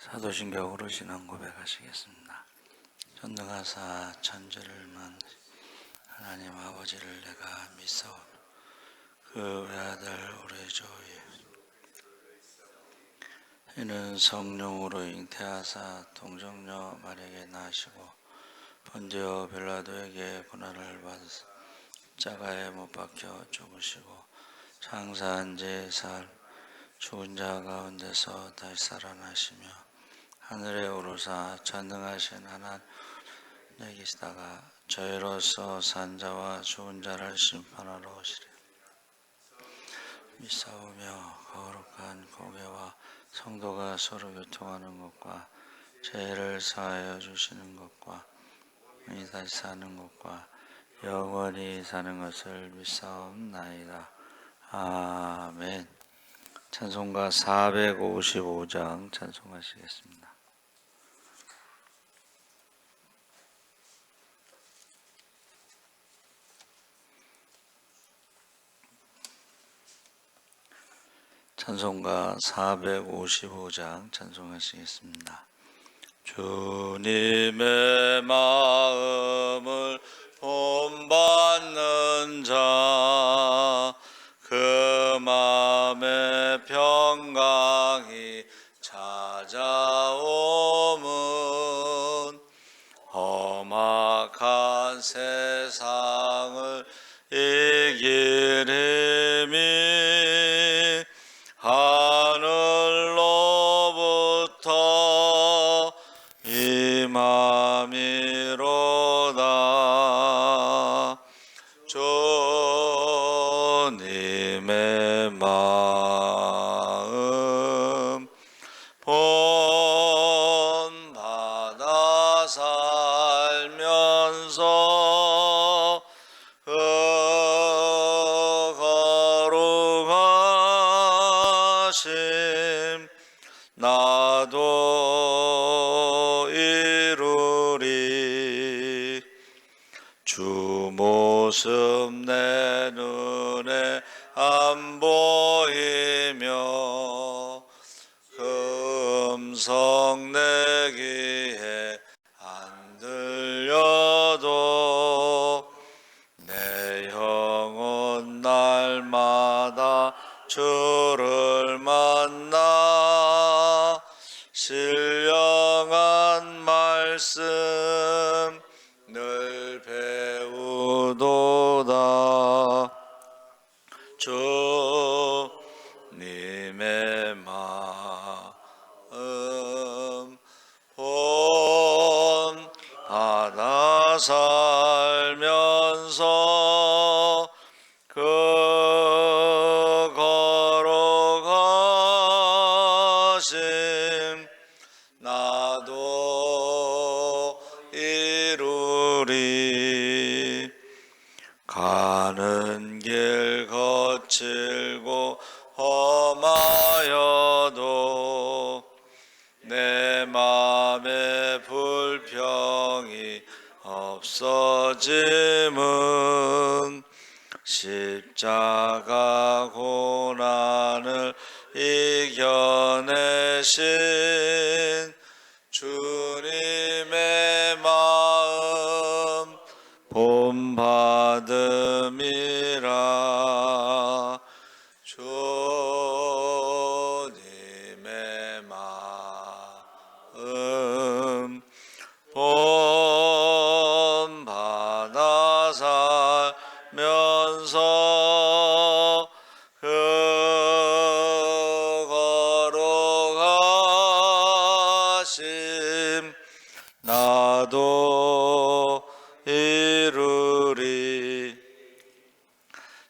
사도신경으로 신앙 고백하시겠습니다. 전능하사 천지를 하나님 아버지를 내가 믿사오며 그 외아들 우리 주 이는 성령으로 잉태하사 동정녀 마리아에게 나시고 본디오 빌라도에게 고난을 받으사 십자가에 못 박혀 죽으시고 장사한 지 사흘 죽은 자 가운데서 다시 살아나시며 하늘에 오르사 전능하신 하나님에 계시다가 저희로서 산자와 죽은 자를 심판하러 오시리. 믿사오며 거룩한 공예와 성도가 서로 교통하는 것과 죄를 사하여 주시는 것과 다시 사는 것과 영원히 사는 것을 믿사옵나이다. 아멘. 찬송가 455장 찬송하시겠습니다. 찬송가 455장 찬송하시겠습니다. 주님의 마음을 본받는 자 그 마음의 평강이 찾아오면 험악한 세상을 이길 힘이 하늘로부터 임함이로다. 주님의 마음 본받아 살면서 그 거룩하심 나도 이루리. 주 모습 내 눈에 안 보이며 그 음성 내 귀에 안 들려도 내 영혼 날마다 주를 만나 신령한 말씀 늘 배우도다. 주님의 마음 본받아 살면서 그 거룩하심 나도 이루리. 가는 길 거칠고 험하여도 내 맘에 불평이 없어짐은 십자가 고난을 이겨내신 주님의 마음 본받음이라. 주님의 마음 본받아 살면서 그 거룩하심 나도 이루리.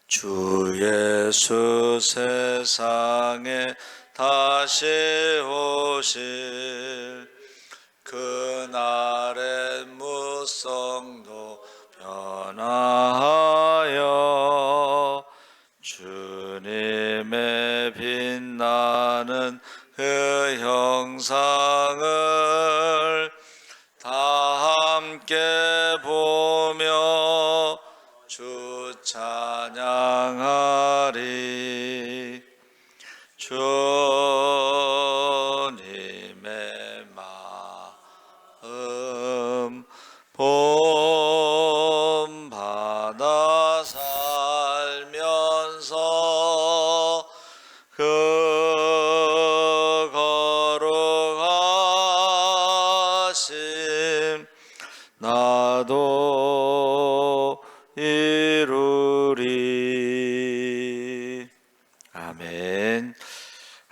주 예수 세상에 다시 오실 그날의 무성도 변화하여 주님의 빛나는 그 형상을 다 함께 보며 주 찬양하리. 주님의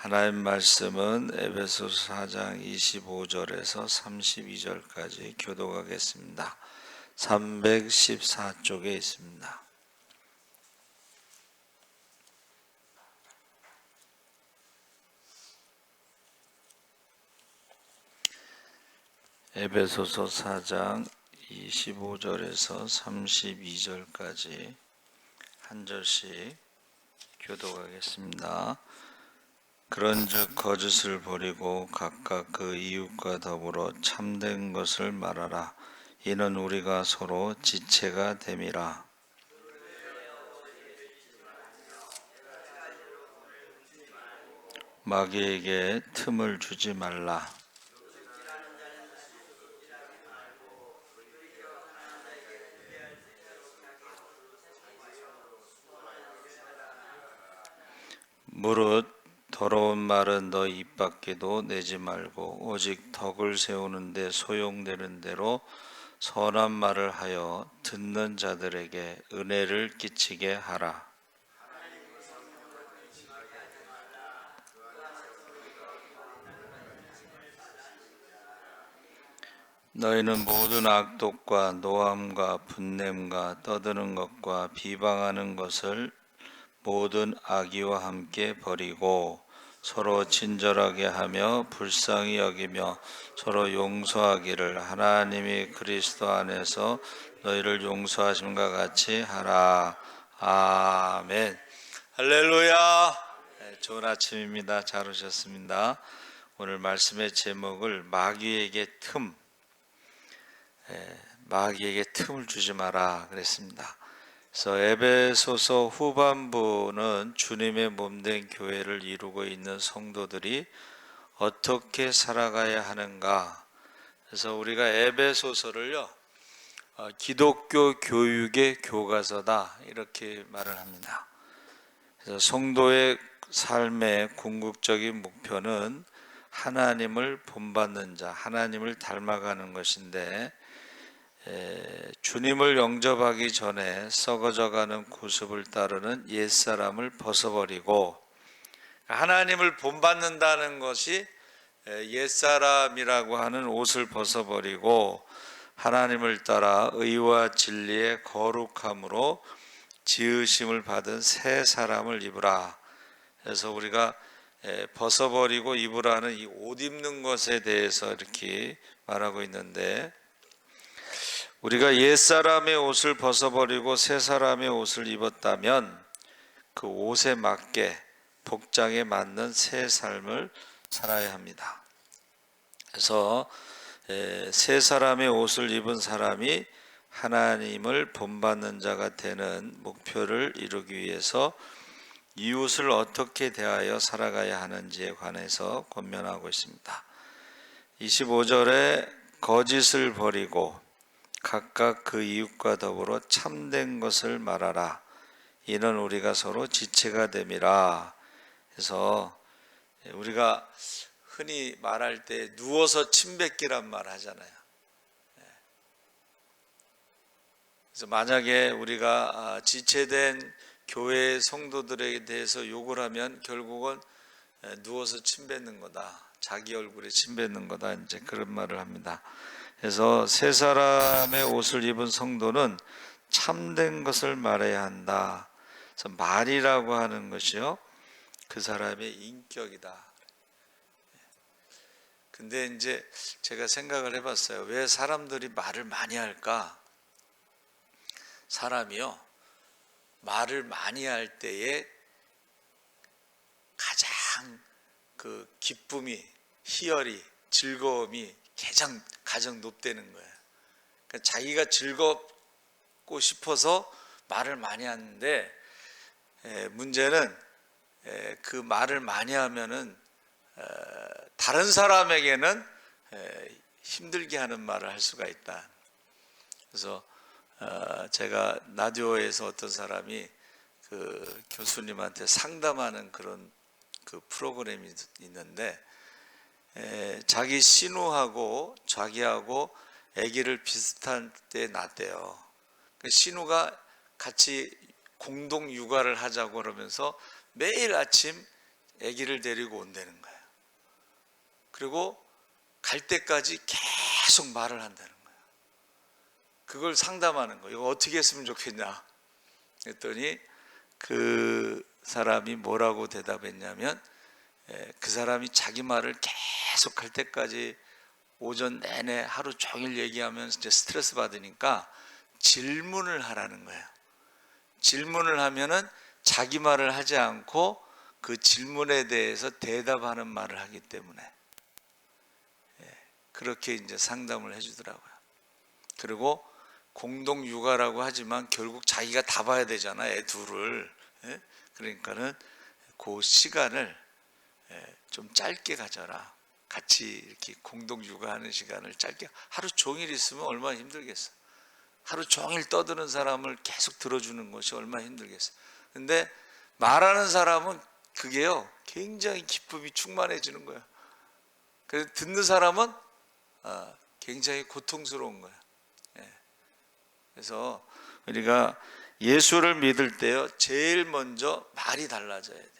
하나님 말씀은 에베소서 4장 25절에서 32절까지 교독하겠습니다. 314쪽에 있습니다. 에베소서 4장 25절에서 32절까지 한 절씩 교독하겠습니다. 그런즉 거짓을 버리고 각각 그 이웃과 더불어 참된 것을 말하라. 이는 우리가 서로 지체가 됨이라. 마귀에게 틈을 주지 말라. 무릇 더러운 말은 너 입 밖에도 내지 말고 오직 덕을 세우는데 소용되는 대로 선한 말을 하여 듣는 자들에게 은혜를 끼치게 하라. 너희는 모든 악독과 노함과 분냄과 떠드는 것과 비방하는 것을 모든 악의와 함께 버리고 서로 친절하게 하며 불쌍히 여기며 서로 용서하기를 하나님이 그리스도 안에서 너희를 용서하심과 같이 하라. 아멘. 할렐루야. 좋은 아침입니다. 잘 오셨습니다. 오늘 말씀의 제목을 마귀에게 틈을 주지 마라 그랬습니다. 그래서 에베소서 후반부는 주님의 몸된 교회를 이루고 있는 성도들이 어떻게 살아가야 하는가. 그래서 우리가 에베소서를요, 기독교 교육의 교과서다 이렇게 말을 합니다. 그래서 성도의 삶의 궁극적인 목표는 하나님을 본받는 자, 하나님을 닮아가는 것인데, 주님을 영접하기 전에 썩어져가는 구습을 따르는 옛사람을 벗어버리고 하나님을 본받는다는 것이 옛사람이라고 하는 옷을 벗어버리고 하나님을 따라 의와 진리의 거룩함으로 지으심을 받은 새 사람을 입으라. 그래서 우리가 벗어버리고 입으라는 이 옷 입는 것에 대해서 이렇게 말하고 있는데, 우리가 옛사람의 옷을 벗어버리고 새 사람의 옷을 입었다면 그 옷에 맞게 복장에 맞는 새 삶을 살아야 합니다. 그래서 새 사람의 옷을 입은 사람이 하나님을 본받는 자가 되는 목표를 이루기 위해서 이웃을 어떻게 대하여 살아가야 하는지에 관해서 권면하고 있습니다. 25절에 거짓을 버리고 각각 그 이웃과 더불어 참된 것을 말하라. 이는 우리가 서로 지체가 됨이라. 그래서 우리가 흔히 말할 때 누워서 침 뱉기란 말 하잖아요. 그래서 만약에 우리가 지체된 교회 성도들에 대해서 욕을 하면 결국은 누워서 침 뱉는 거다. 자기 얼굴에 침 뱉는 거다. 이제 그런 말을 합니다. 그래서 새 사람의 옷을 입은 성도는 참된 것을 말해야 한다. 그래서 말이라고 하는 것이요, 그 사람의 인격이다. 근데 이제 제가 생각을 해봤어요. 왜 사람들이 말을 많이 할까? 사람이요, 말을 많이 할 때에 가장 그 기쁨이, 희열이, 즐거움이 가장 높다는 거예요. 그러니까 자기가 즐겁고 싶어서 말을 많이 하는데, 문제는 그 말을 많이 하면은 다른 사람에게는 힘들게 하는 말을 할 수가 있다. 그래서 제가 라디오에서 어떤 사람이 그 교수님한테 상담하는 그런 그 프로그램이 있는데, 자기 신우하고 자기하고 아기를 비슷한 때 낳았대요. 그 신우가 같이 공동 육아를 하자고 그러면서 매일 아침 아기를 데리고 온다는 거예요. 그리고 갈 때까지 계속 말을 한다는 거예요. 그걸 상담하는 거예요. 이거 어떻게 했으면 좋겠냐 그랬더니 그 사람이 뭐라고 대답했냐면 그 사람이 자기 말을 계속 할 때까지 오전 내내 하루 종일 얘기하면서 이제 스트레스 받으니까 질문을 하라는 거예요. 질문을 하면은 자기 말을 하지 않고 그 질문에 대해서 대답하는 말을 하기 때문에 그렇게 이제 상담을 해주더라고요. 그리고 공동 육아라고 하지만 결국 자기가 다 봐야 되잖아, 애 둘을. 그러니까는 그 시간을 좀 짧게 가져라. 같이 이렇게 공동 육아하는 시간을 짧게, 하루 종일 있으면 얼마나 힘들겠어. 하루 종일 떠드는 사람을 계속 들어주는 것이 얼마나 힘들겠어. 근데 말하는 사람은 그게요, 굉장히 기쁨이 충만해지는 거야. 그래서 듣는 사람은 굉장히 고통스러운 거야. 그래서 우리가 예수를 믿을 때요, 제일 먼저 말이 달라져야 돼.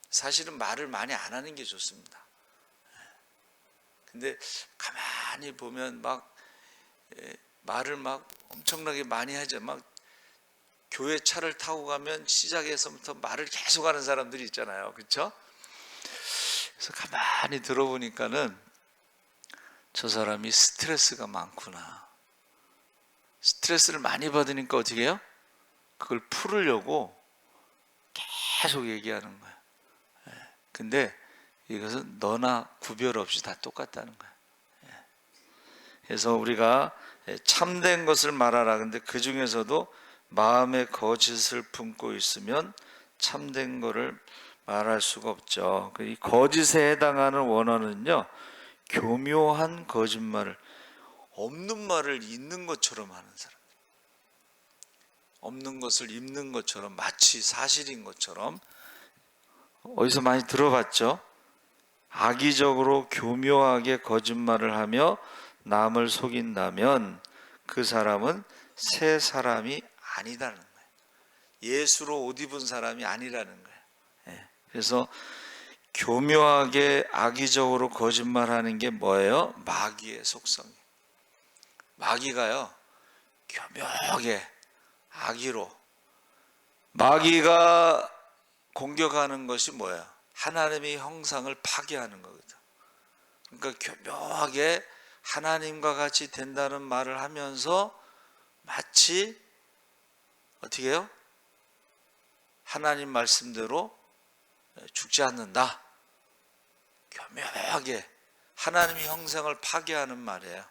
사실은 말을 많이 안 하는 게 좋습니다. 근데 가만히 보면 막 말을 막 엄청나게 많이 하죠. 막 교회 차를 타고 가면 시작에서부터 말을 계속 하는 사람들이 있잖아요. 그렇죠? 그래서 가만히 들어보니까는 저 사람이 스트레스가 많구나. 스트레스를 많이 받으니까 어떻게 해요? 그걸 풀으려고 계속 얘기하는 거예요. 근데 이것은 너나 구별 없이 다 똑같다는 거예요. 그래서 우리가 참된 것을 말하라. 근데 그 중에서도 마음에 거짓을 품고 있으면 참된 것을 말할 수가 없죠. 이 거짓에 해당하는 원어는요, 교묘한 거짓말을, 없는 말을 있는 것처럼 하는 사람, 없는 것을 있는 것처럼, 마치 사실인 것처럼. 어디서 많이 들어봤죠? 악의적으로 교묘하게 거짓말을 하며 남을 속인다면 그 사람은 새 사람이 아니라는 거예요. 예수로 옷 입은 사람이 아니라는 거예요. 그래서 교묘하게 악의적으로 거짓말하는 게 뭐예요? 마귀의 속성이에요. 마귀가요, 교묘하게 악의로, 마귀가 공격하는 것이 뭐야? 하나님의 형상을 파괴하는 거거든. 그러니까 교묘하게 하나님과 같이 된다는 말을 하면서 마치 어떻게 해요? 하나님 말씀대로 죽지 않는다. 교묘하게 하나님의 형상을 파괴하는 말이에요.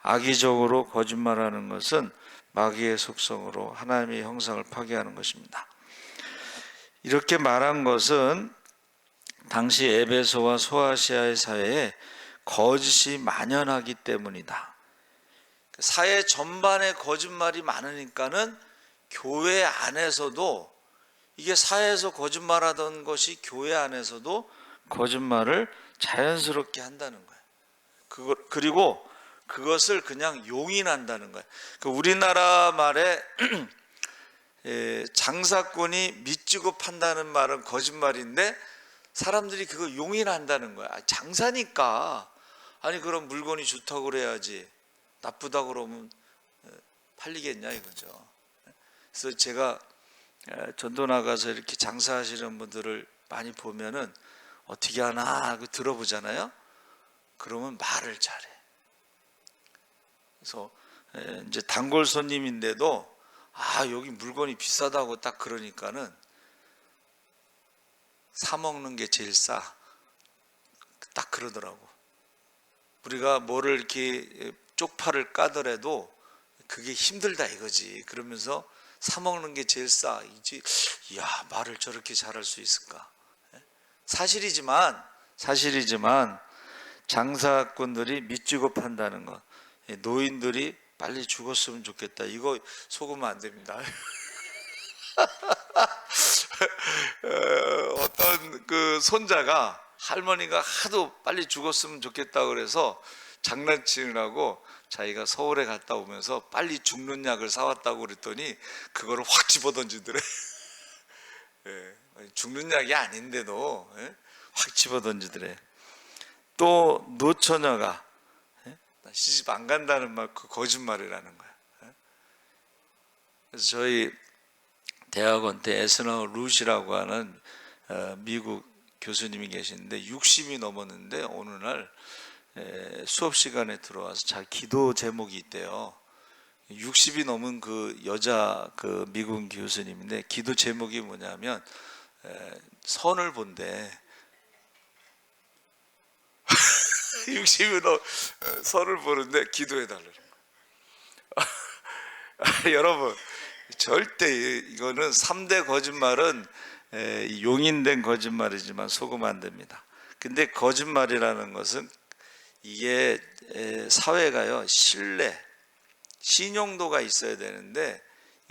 악의적으로 거짓말하는 것은 마귀의 속성으로 하나님의 형상을 파괴하는 것입니다. 이렇게 말한 것은 당시 에베소와 소아시아의 사회에 거짓이 만연하기 때문이다. 사회 전반에 거짓말이 많으니까는 교회 안에서도, 이게 사회에서 거짓말하던 것이 교회 안에서도 거짓말을 자연스럽게 한다는 거예요. 그리고 그것을 그냥 용인한다는 거예요. 우리나라 말에 장사꾼이 밑지고 판다는 말은 거짓말인데 사람들이 그거 용인한다는 거야. 장사니까, 아니 그럼 물건이 좋다고 그래야지, 나쁘다고 그러면 팔리겠냐 이거죠. 그래서 제가 전도 나가서 이렇게 장사하시는 분들을 많이 보면은 어떻게 하나 하고 들어보잖아요. 그러면 말을 잘해. 그래서 이제 단골 손님인데도 여기 물건이 비싸다고 딱 그러니까는 사 먹는 게 제일 싸. 딱 그러더라고. 우리가 뭐를 이렇게 쪽파를 까더라도 그게 힘들다 이거지. 그러면서 사 먹는 게 제일 싸. 이야, 말을 저렇게 잘할 수 있을까? 사실이지만 장사꾼들이 밑지고 판다는 것, 노인들이 빨리 죽었으면 좋겠다, 이거 속으면 안 됩니다. 어떤 그 손자가, 할머니가 하도 빨리 죽었으면 좋겠다 그래서 장난치느라고 자기가 서울에 갔다 오면서 빨리 죽는 약을 사왔다고 그랬더니 그거를 확 집어던지더래. 죽는 약이 아닌데도 확 집어던지더래. 또 노처녀가 나 시집 안 간다는 말, 그 거짓말이라는 거야. 그래서 저희 대학원 때 에스너 루시라고 하는 미국 교수님이 계시는데 60이 넘었는데 어느 날 수업 시간에 들어와서 자 기도 제목이 있대요. 60이 넘은 그 여자 그 미국 교수님인데 기도 제목이 뭐냐면 선을 본대. 60이 넘 선을 보는데 기도해 달라는 거야. 여러분 절대 이거는 3대 거짓말은 용인된 거짓말이지만 속으면 안 됩니다. 근데 거짓말이라는 것은 이게 사회가요 신뢰, 신용도가 있어야 되는데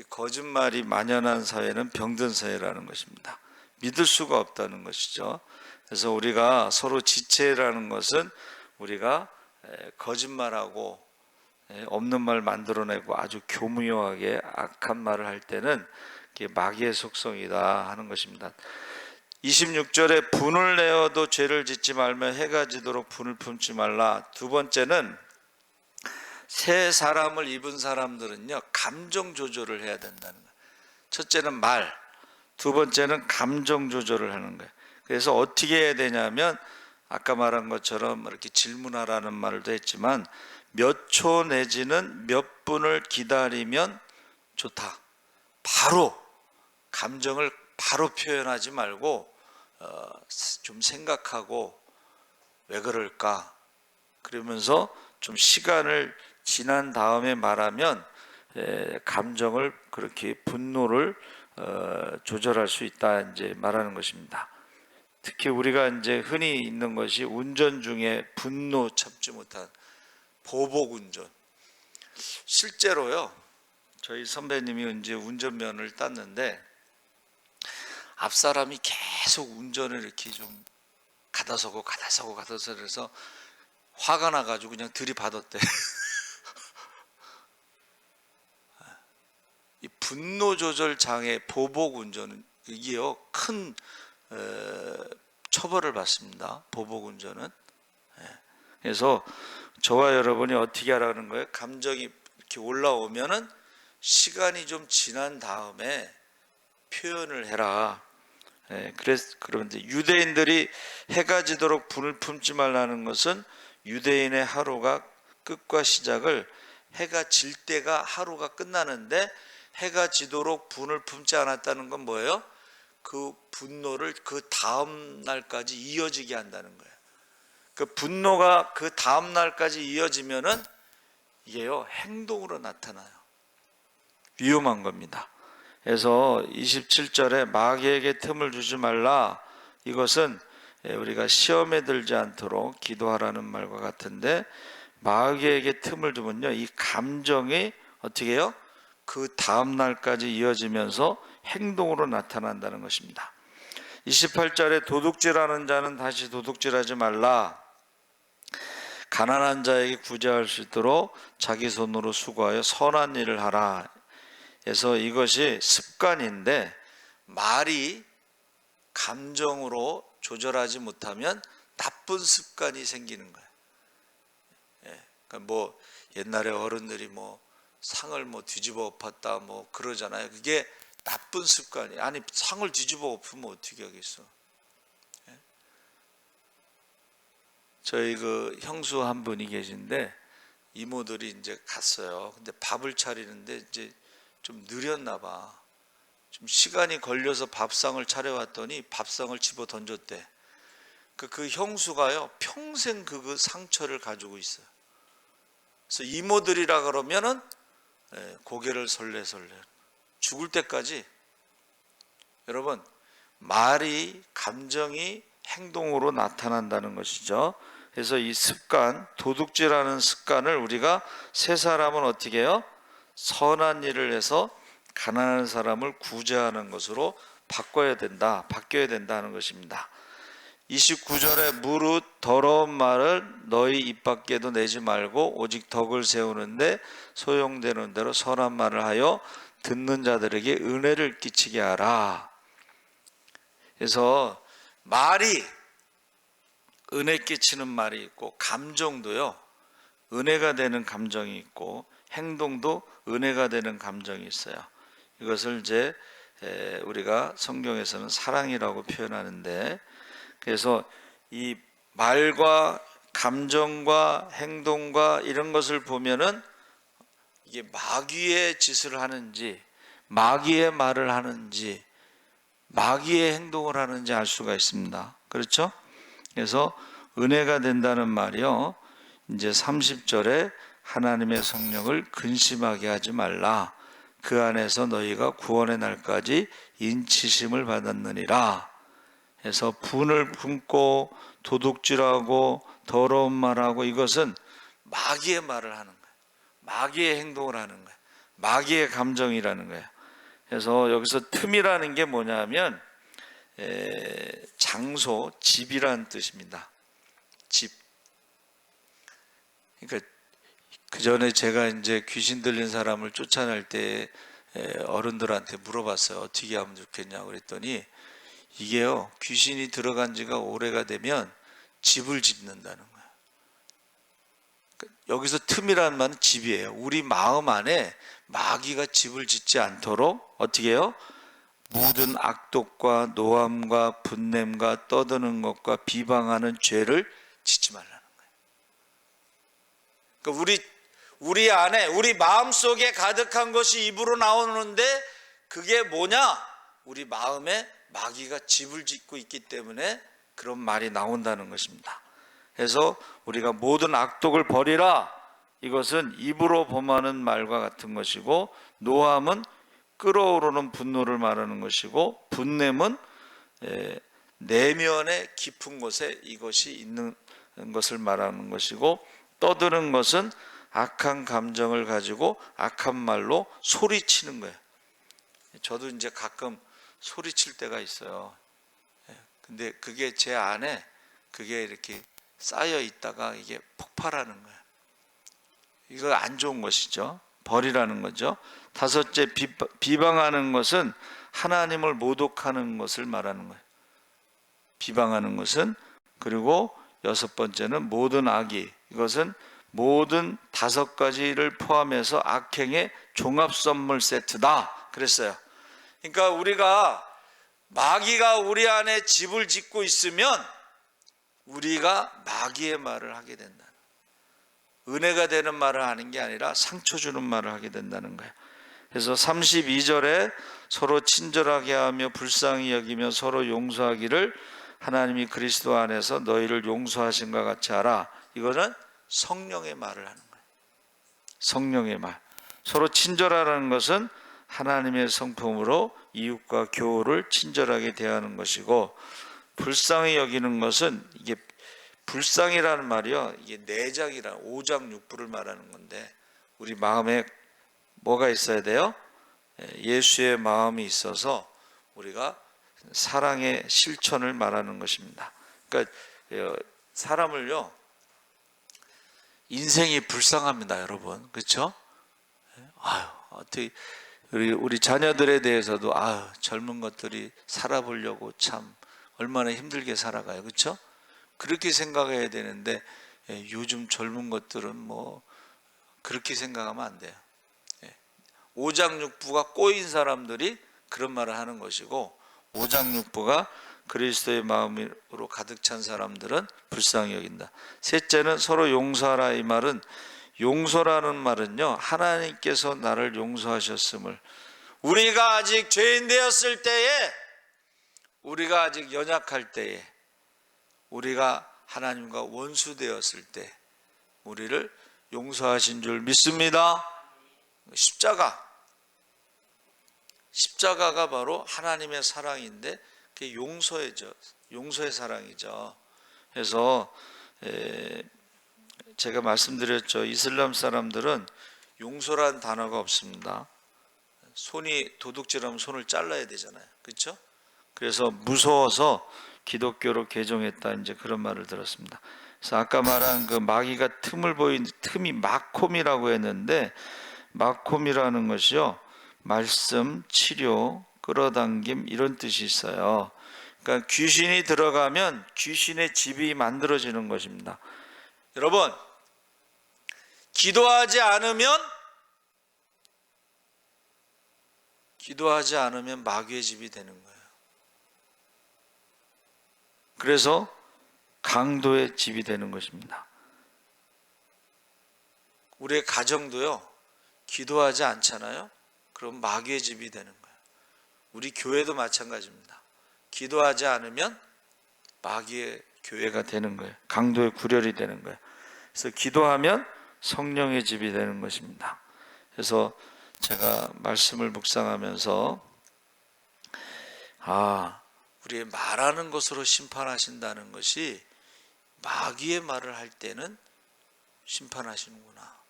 거짓말이 만연한 사회는 병든 사회라는 것입니다. 믿을 수가 없다는 것이죠. 그래서 우리가 서로 지체라는 것은 우리가 거짓말하고 없는 말 만들어내고 아주 교묘하게 악한 말을 할 때는 마귀의 속성이다 하는 것입니다. 26절에 분을 내어도 죄를 짓지 말며 해가 지도록 분을 품지 말라. 두 번째는 새 사람을 입은 사람들은요 감정 조절을 해야 된다는 거예요. 첫째는 말, 두 번째는 감정 조절을 하는 거예요. 그래서 어떻게 해야 되냐면 아까 말한 것처럼 이렇게 질문하라는 말도 했지만 몇 초 내지는 몇 분을 기다리면 좋다. 바로 감정을 바로 표현하지 말고 좀 생각하고 왜 그럴까 그러면서 좀 시간을 지난 다음에 말하면 감정을 그렇게 분노를 조절할 수 있다 이제 말하는 것입니다. 특히 우리가 이제 흔히 있는 것이 운전 중에 분노 참지 못한 보복 운전. 실제로요 저희 선배님이 이제 운전면허를 땄는데 앞 사람이 계속 운전을 이렇게 좀 가다서고 그래서 화가 나가지고 그냥 들이받았대. 이 분노 조절 장애 보복 운전은 이게요 큰 처벌을 받습니다. 보복 운전은. 그래서 저와 여러분이 어떻게 하라는 거예요? 감정이 이렇게 올라오면은 시간이 좀 지난 다음에 표현을 해라. 그런데 유대인들이 해가 지도록 분을 품지 말라는 것은 유대인의 하루가 끝과 시작을 해가 질 때가 하루가 끝나는데 해가 지도록 분을 품지 않았다는 건 뭐예요? 그 분노를 그 다음 날까지 이어지게 한다는 거예요. 그 분노가 그 다음 날까지 이어지면은 이게요 행동으로 나타나요. 위험한 겁니다. 그래서 27절에 마귀에게 틈을 주지 말라. 이것은 우리가 시험에 들지 않도록 기도하라는 말과 같은데 마귀에게 틈을 두면요 이 감정이 어떻게 해요? 그 다음 날까지 이어지면서 행동으로 나타난다는 것입니다. 28절에 도둑질하는 자는 다시 도둑질하지 말라. 가난한 자에게 구제할 수 있도록 자기 손으로 수고하여 선한 일을 하라. 그래서 이것이 습관인데 말이 감정으로 조절하지 못하면 나쁜 습관이 생기는 거예요. 그러니까 뭐 옛날에 어른들이 뭐 상을 뭐 뒤집어 엎었다 뭐 그러잖아요. 그게 나쁜 습관이 아니 상을 뒤집어 엎으면 어떻게 하겠어? 저희 그 형수 한 분이 계신데 이모들이 이제 갔어요. 근데 밥을 차리는데 이제 좀 느렸나 봐. 좀 시간이 걸려서 밥상을 차려왔더니 밥상을 집어 던졌대. 그 형수가요 평생 그 상처를 가지고 있어요. 그래서 이모들이라 그러면은 고개를 설레설레 죽을 때까지. 여러분 말이 감정이 행동으로 나타난다는 것이죠. 그래서 이 습관 도둑질하는 습관을 우리가 새 사람은 어떻게 해요? 선한 일을 해서 가난한 사람을 구제하는 것으로 바뀌어야 된다 하는 것입니다. 29절에 무릇 더러운 말을 너희 입 밖에도 내지 말고 오직 덕을 세우는데 소용되는 대로 선한 말을 하여 듣는 자들에게 은혜를 끼치게 하라. 그래서 말이 은혜 끼치는 말이 있고 감정도요, 은혜가 되는 감정이 있고 행동도 은혜가 되는 감정이 있어요. 이것을 이제 우리가 성경에서는 사랑이라고 표현하는데, 그래서 이 말과 감정과 행동과 이런 것을 보면은 이게 마귀의 짓을 하는지, 마귀의 말을 하는지, 마귀의 행동을 하는지 알 수가 있습니다. 그렇죠? 그래서 은혜가 된다는 말이요, 이제 30절에 하나님의 성령을 근심하게 하지 말라. 그 안에서 너희가 구원의 날까지 인치심을 받았느니라. 해서 분을 품고 도둑질하고 더러운 말하고, 이것은 마귀의 말을 하는 거예요. 마귀의 행동을 하는 거예요. 마귀의 감정이라는 거예요. 그래서 여기서 틈이라는 게 뭐냐면 장소, 집이라는 뜻입니다. 집. 그러니까 그 전에 제가 이제 귀신 들린 사람을 쫓아낼 때 어른들한테 물어봤어요. 어떻게 하면 좋겠냐고 그랬더니, 이게요, 귀신이 들어간 지가 오래가 되면 집을 짓는다는 거예요. 여기서 틈이라는 말은 집이에요. 우리 마음 안에 마귀가 집을 짓지 않도록 어떻게 해요? 모든 악독과 노함과 분냄과 떠드는 것과 비방하는 죄를 짓지 말라는 거예요. 그러니까 우리 안에, 우리 마음 속에 가득한 것이 입으로 나오는데, 그게 뭐냐? 우리 마음에 마귀가 집을 짓고 있기 때문에 그런 말이 나온다는 것입니다. 그래서 우리가 모든 악독을 버리라, 이것은 입으로 범하는 말과 같은 것이고, 노함은 끓어오르는 분노를 말하는 것이고, 분냄은 내면의 깊은 곳에 이것이 있는 것을 말하는 것이고, 떠드는 것은 악한 감정을 가지고 악한 말로 소리치는 거예요. 저도 이제 가끔 소리칠 때가 있어요. 근데 그게 제 안에 그게 이렇게 쌓여 있다가 이게 폭발하는 거예요. 이거 안 좋은 것이죠. 버리라는 거죠. 다섯째, 비방하는 것은 하나님을 모독하는 것을 말하는 거예요. 비방하는 것은. 그리고 여섯 번째는 모든 악이, 이것은 모든 다섯 가지를 포함해서 악행의 종합 선물 세트다 그랬어요. 그러니까 우리가 마귀가 우리 안에 집을 짓고 있으면 우리가 마귀의 말을 하게 된다. 은혜가 되는 말을 하는 게 아니라 상처 주는 말을 하게 된다는 거예요. 그래서 32절에 서로 친절하게 하며 불쌍히 여기며 서로 용서하기를 하나님이 그리스도 안에서 너희를 용서하신과 같이 하라. 이거는 성령의 말을 하는 거예요. 성령의 말. 서로 친절하라는 것은 하나님의 성품으로 이웃과 교우를 친절하게 대하는 것이고, 불쌍히 여기는 것은, 이게 불쌍이라는 말이요, 이게 내장이라 오장육부를 말하는 건데, 우리 마음에 뭐가 있어야 돼요? 예수의 마음이 있어서 우리가 사랑의 실천을 말하는 것입니다. 그러니까 사람을요, 인생이 불쌍합니다, 여러분. 그렇죠? 아유, 어떻게 우리 자녀들에 대해서도 젊은 것들이 살아보려고 참 얼마나 힘들게 살아가요. 그렇죠? 그렇게 생각해야 되는데 요즘 젊은 것들은 뭐 그렇게 생각하면 안 돼요. 오장육부가 꼬인 사람들이 그런 말을 하는 것이고, 오장육부가 그리스도의 마음으로 가득 찬 사람들은 불쌍히 여긴다. 셋째는 서로 용서하라. 이 말은, 용서라는 말은요, 하나님께서 나를 용서하셨음을, 우리가 아직 죄인 되었을 때에, 우리가 아직 연약할 때에, 우리가 하나님과 원수 되었을 때 우리를 용서하신 줄 믿습니다. 십자가가 바로 하나님의 사랑인데 그게 용서의 사랑이죠. 그래서 제가 말씀드렸죠. 이슬람 사람들은 용서란 단어가 없습니다. 손이 도둑질하면 손을 잘라야 되잖아요. 그렇죠? 그래서 무서워서 기독교로 개종했다, 이제 그런 말을 들었습니다. 그래서 아까 말한 그 마귀가 틈을 보인 틈이 마콤이라고 했는데, 마콤이라는 것이요, 말씀, 치료, 끌어당김, 이런 뜻이 있어요. 그러니까 귀신이 들어가면 귀신의 집이 만들어지는 것입니다. 여러분, 기도하지 않으면 마귀의 집이 되는 거예요. 그래서 강도의 집이 되는 것입니다. 우리의 가정도요, 기도하지 않잖아요. 그럼 마귀의 집이 되는 거예요. 우리 교회도 마찬가지입니다. 기도하지 않으면 마귀의 교회가 되는 거예요. 강도의 구렬이 되는 거예요. 그래서 기도하면 성령의 집이 되는 것입니다. 그래서 제가 말씀을 묵상하면서 우리의 말하는 것으로 심판하신다는 것이 마귀의 말을 할 때는 심판하시는구나.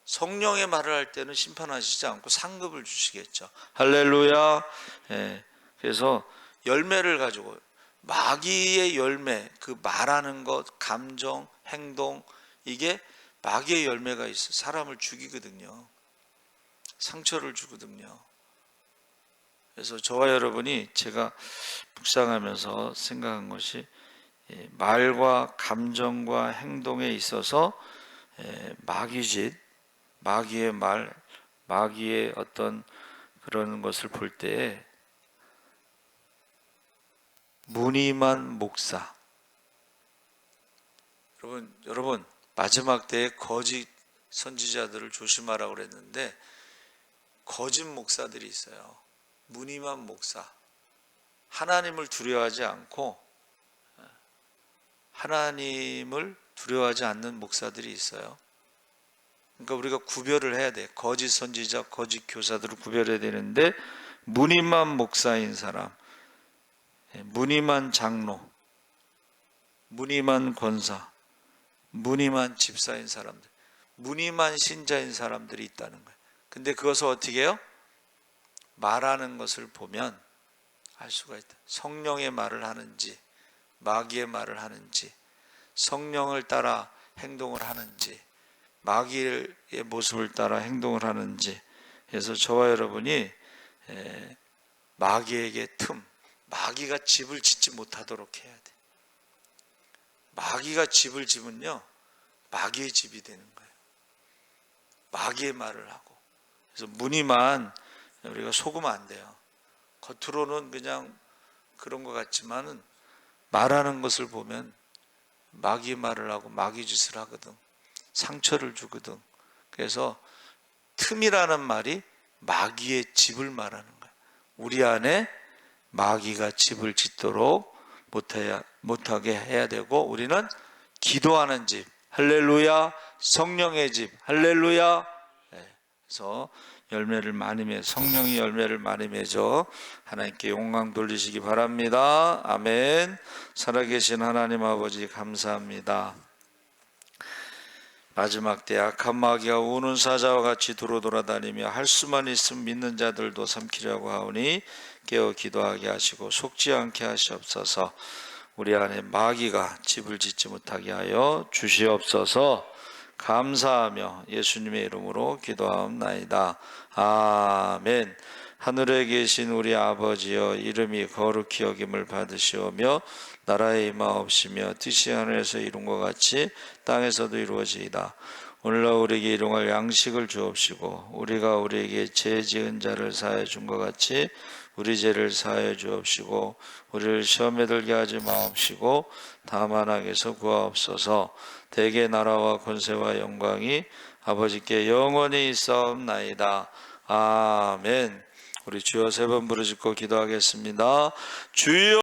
성령의 말을 할 때는 심판하시지 않고 상급을 주시겠죠. 할렐루야. 그래서 열매를 가지고 마귀의 열매, 그 말하는 것, 감정, 행동, 이게 마귀의 열매가 있어. 사람을 죽이거든요. 상처를 주거든요. 그래서 저와 여러분이 제가 묵상하면서 생각한 것이 말과 감정과 행동에 있어서 마귀짓, 마귀의 말, 마귀의 어떤 그런 것을 볼 때 무늬만 목사, 여러분 마지막 때에 거짓 선지자들을 조심하라고 그랬는데 거짓 목사들이 있어요. 무늬만 목사, 하나님을 두려워하지 않고 하나님을 두려워하지 않는 목사들이 있어요. 그러니까 우리가 구별을 해야 돼. 거짓 선지자, 거짓 교사들을 구별해야 되는데 무늬만 목사인 사람, 무늬만 장로, 무늬만 권사, 무늬만 집사인 사람들, 무늬만 신자인 사람들이 있다는 거예요. 근데 그것을 어떻게 해요? 말하는 것을 보면 알 수가 있다. 성령의 말을 하는지 마귀의 말을 하는지, 성령을 따라 행동을 하는지 마귀의 모습을 따라 행동을 하는지. 그래서 저와 여러분이 마귀에게 마귀가 집을 짓지 못하도록 해야 돼. 마귀가 집을 지면요 마귀의 집이 되는 거예요. 마귀의 말을 하고. 그래서 무늬만 우리가 속으면 안 돼요. 겉으로는 그냥 그런 것 같지만은 말하는 것을 보면 마귀의 말을 하고 마귀 짓을 하거든. 상처를 주거든. 그래서 틈이라는 말이 마귀의 집을 말하는 거야. 우리 안에 마귀가 집을 짓도록 못하게 해야 되고, 우리는 기도하는 집, 할렐루야, 성령의 집, 할렐루야. 그래서 열매를 많이 맺어, 성령이 열매를 많이 맺어 하나님께 영광 돌리시기 바랍니다. 아멘. 살아계신 하나님 아버지 감사합니다. 마지막 때 악한 마귀가 우는 사자와 같이 두루 돌아다니며 할 수만 있으면 믿는 자들도 삼키려고 하오니 깨어 기도하게 하시고 속지 않게 하시옵소서. 우리 안에 마귀가 집을 짓지 못하게 하여 주시옵소서. 감사하며 예수님의 이름으로 기도하옵나이다. 아멘. 하늘에 계신 우리 아버지여, 이름이 거룩히 여김을 받으시오며 나라에 임하옵시며 뜻이 하늘에서 이룬 것 같이 땅에서도 이루어지이다. 오늘날 우리에게 일용할 양식을 주옵시고 우리가 우리에게 죄 지은 자를 사하여 준 것 같이 우리 죄를 사하여 주옵시고 우리를 시험에 들게 하지 마옵시고 다만 악에서 구하옵소서. 대개 나라와 권세와 영광이 아버지께 영원히 있사옵나이다. 아멘. 우리 주여 세 번 부르짖고 기도하겠습니다. 주여.